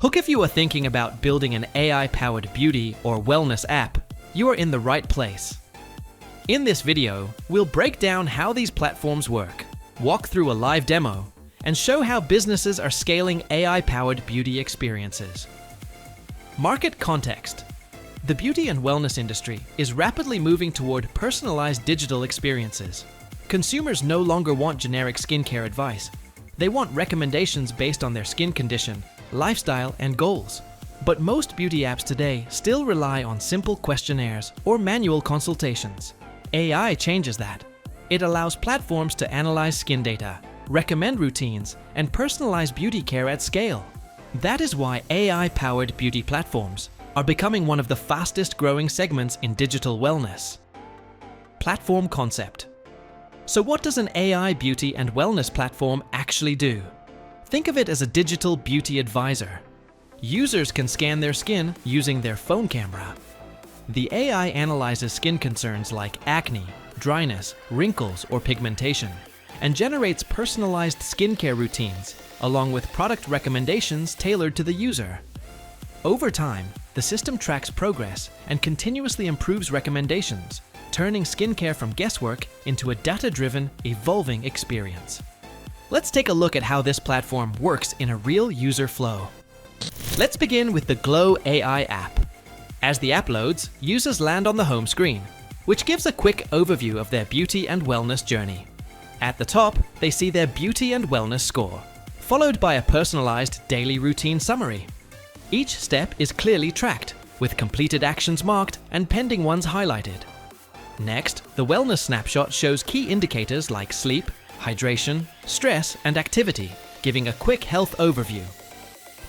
Look, if you are thinking about building an AI-powered beauty or wellness app, you are in the right place. In this video, we'll break down how these platforms work, walk through a live demo, and show how businesses are scaling AI-powered beauty experiences. Market context. The beauty and wellness industry is rapidly moving toward personalized digital experiences. Consumers no longer want generic skincare advice. They want recommendations based on their skin condition, lifestyle, and goals. But most beauty apps today still rely on simple questionnaires or manual consultations. AI changes that. It allows platforms to analyze skin data, recommend routines, and personalize beauty care at scale. That is why AI-powered beauty platforms are becoming one of the fastest growing segments in digital wellness. Platform concept. So what does an AI beauty and wellness platform actually do? Think of it as a digital beauty advisor. Users can scan their skin using their phone camera. The AI analyzes skin concerns like acne, dryness, wrinkles, or pigmentation, and generates personalized skincare routines, along with product recommendations tailored to the user. Over time, the system tracks progress and continuously improves recommendations, turning skincare from guesswork into a data-driven, evolving experience. Let's take a look at how this platform works in a real user flow. Let's begin with the Glow AI app. As the app loads, users land on the home screen, which gives a quick overview of their beauty and wellness journey. At the top, they see their beauty and wellness score, followed by a personalized daily routine summary. Each step is clearly tracked, with completed actions marked and pending ones highlighted. Next, the wellness snapshot shows key indicators like sleep, hydration, stress, and activity, giving a quick health overview.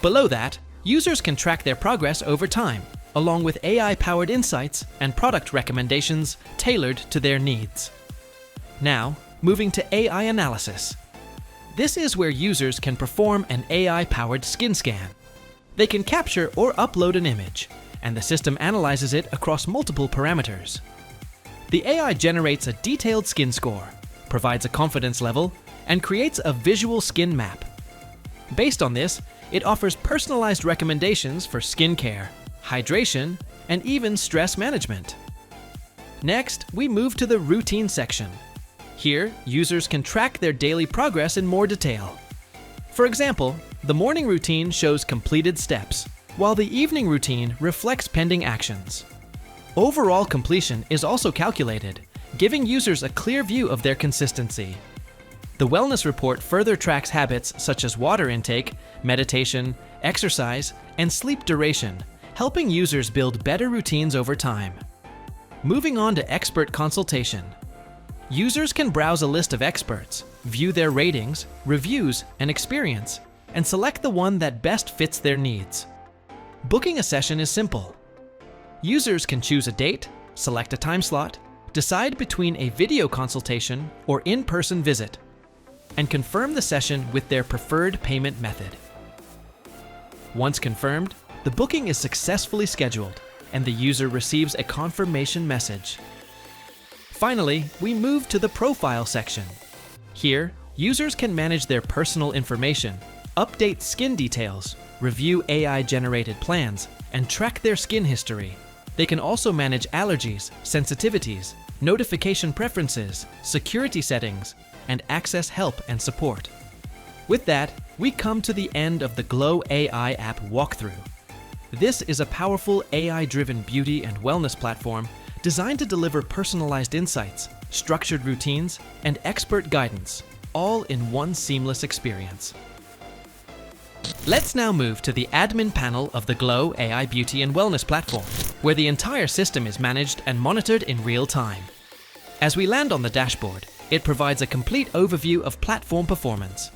Below that, users can track their progress over time, along with AI-powered insights and product recommendations tailored to their needs. Now, moving to AI analysis. This is where users can perform an AI-powered skin scan. They can capture or upload an image, and the system analyzes it across multiple parameters. The AI generates a detailed skin score, provides a confidence level, and creates a visual skin map. Based on this, it offers personalized recommendations for skincare, hydration, and even stress management. Next, we move to the routine section. Here, users can track their daily progress in more detail. For example, the morning routine shows completed steps, while the evening routine reflects pending actions. Overall completion is also calculated, giving users a clear view of their consistency. The wellness report further tracks habits such as water intake, meditation, exercise, and sleep duration, helping users build better routines over time. Moving on to expert consultation. Users can browse a list of experts, view their ratings, reviews, and experience, and select the one that best fits their needs. Booking a session is simple. Users can choose a date, select a time slot, decide between a video consultation or in-person visit, and confirm the session with their preferred payment method. Once confirmed, the booking is successfully scheduled, and the user receives a confirmation message. Finally, we move to the profile section. Here, users can manage their personal information, update skin details, review AI-generated plans, and track their skin history. They can also manage allergies, sensitivities, notification preferences, security settings, and access help and support. With that, we come to the end of the Glow AI app walkthrough. This is a powerful AI-driven beauty and wellness platform designed to deliver personalized insights, structured routines, and expert guidance, all in one seamless experience. Let's now move to the admin panel of the Glow AI Beauty and Wellness platform, where the entire system is managed and monitored in real time. As we land on the dashboard, it provides a complete overview of platform performance.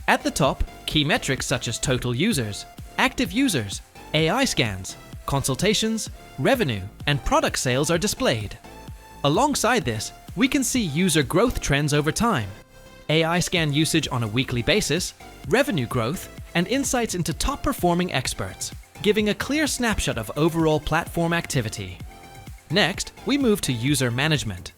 At the top, key metrics such as total users, active users, AI scans, consultations, revenue, and product sales are displayed. Alongside this, we can see user growth trends over time, AI scan usage on a weekly basis, revenue growth, and insights into top-performing experts, giving a clear snapshot of overall platform activity. Next, we move to user management.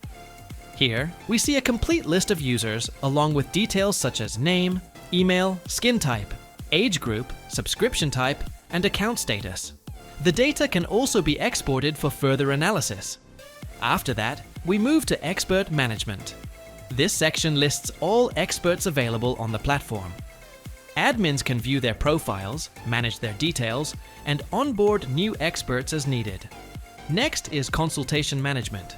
Here, we see a complete list of users along with details such as name, email, skin type, age group, subscription type, and account status. The data can also be exported for further analysis. After that, we move to expert management. This section lists all experts available on the platform. Admins can view their profiles, manage their details, and onboard new experts as needed. Next is consultation management.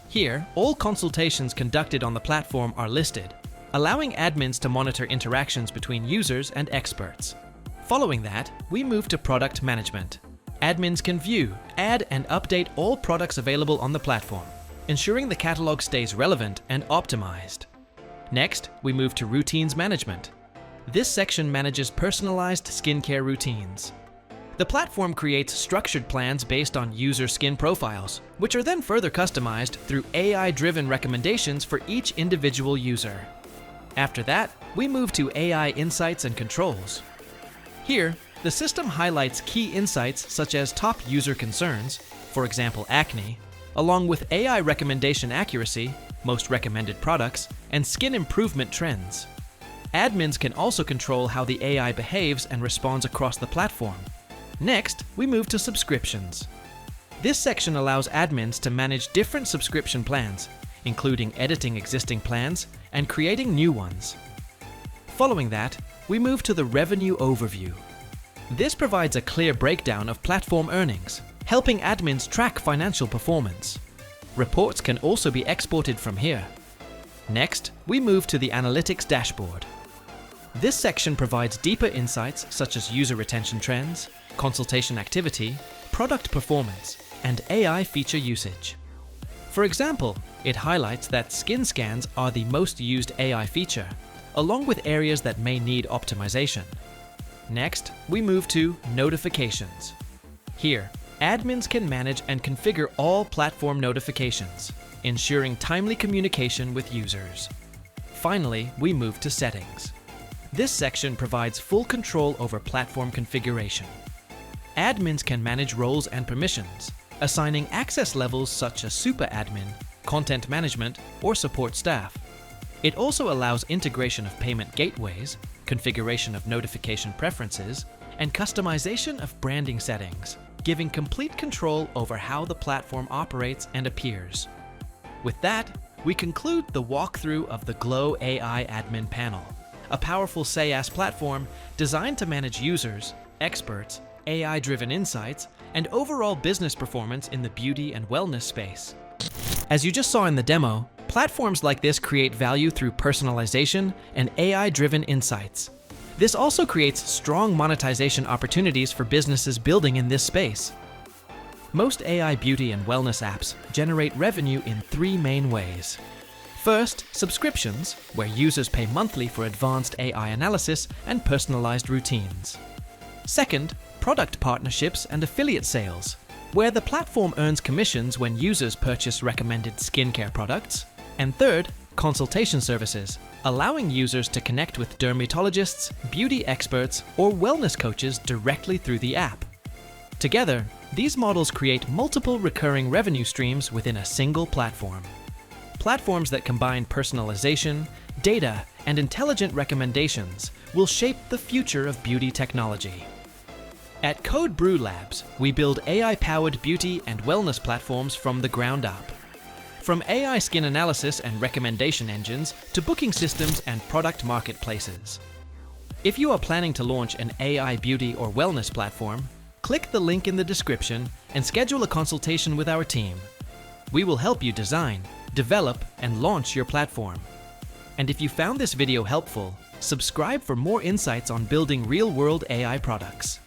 Here, all consultations conducted on the platform are listed, allowing admins to monitor interactions between users and experts. Following that, we move to product management. Admins can view, add, and update all products available on the platform, ensuring the catalog stays relevant and optimized. Next, we move to routines management. This section manages personalized skincare routines. The platform creates structured plans based on user skin profiles, which are then further customized through AI-driven recommendations for each individual user. After that, we move to AI insights and controls. Here, the system highlights key insights such as top user concerns, for example acne, along with AI recommendation accuracy, most recommended products, and skin improvement trends. Admins can also control how the AI behaves and responds across the platform. Next, we move to subscriptions. This section allows admins to manage different subscription plans, including editing existing plans and creating new ones. Following that, we move to the revenue overview. This provides a clear breakdown of platform earnings, helping admins track financial performance. Reports can also be exported from here. Next, we move to the analytics dashboard. This section provides deeper insights such as user retention trends, consultation activity, product performance, and AI feature usage. For example, it highlights that skin scans are the most used AI feature, along with areas that may need optimization. Next, we move to notifications. Here, admins can manage and configure all platform notifications, ensuring timely communication with users. Finally, we move to settings. This section provides full control over platform configuration. Admins can manage roles and permissions, assigning access levels such as super admin, content management, or support staff. It also allows integration of payment gateways, configuration of notification preferences, and customization of branding settings, giving complete control over how the platform operates and appears. With that, we conclude the walkthrough of the Glow AI Admin Panel, a powerful SaaS platform designed to manage users, experts, AI-driven insights, and overall business performance in the beauty and wellness space. As you just saw in the demo, platforms like this create value through personalization and AI-driven insights. This also creates strong monetization opportunities for businesses building in this space. Most AI beauty and wellness apps generate revenue in three main ways. First, subscriptions, where users pay monthly for advanced AI analysis and personalized routines. Second, product partnerships and affiliate sales, where the platform earns commissions when users purchase recommended skincare products. And third, consultation services, allowing users to connect with dermatologists, beauty experts, or wellness coaches directly through the app. Together, these models create multiple recurring revenue streams within a single platform. Platforms that combine personalization, data, and intelligent recommendations will shape the future of beauty technology. At Code Brew Labs, we build AI-powered beauty and wellness platforms from the ground up. From AI skin analysis and recommendation engines to booking systems and product marketplaces. If you are planning to launch an AI beauty or wellness platform, click the link in the description and schedule a consultation with our team. We will help you design, develop, and launch your platform. And if you found this video helpful, subscribe for more insights on building real-world AI products.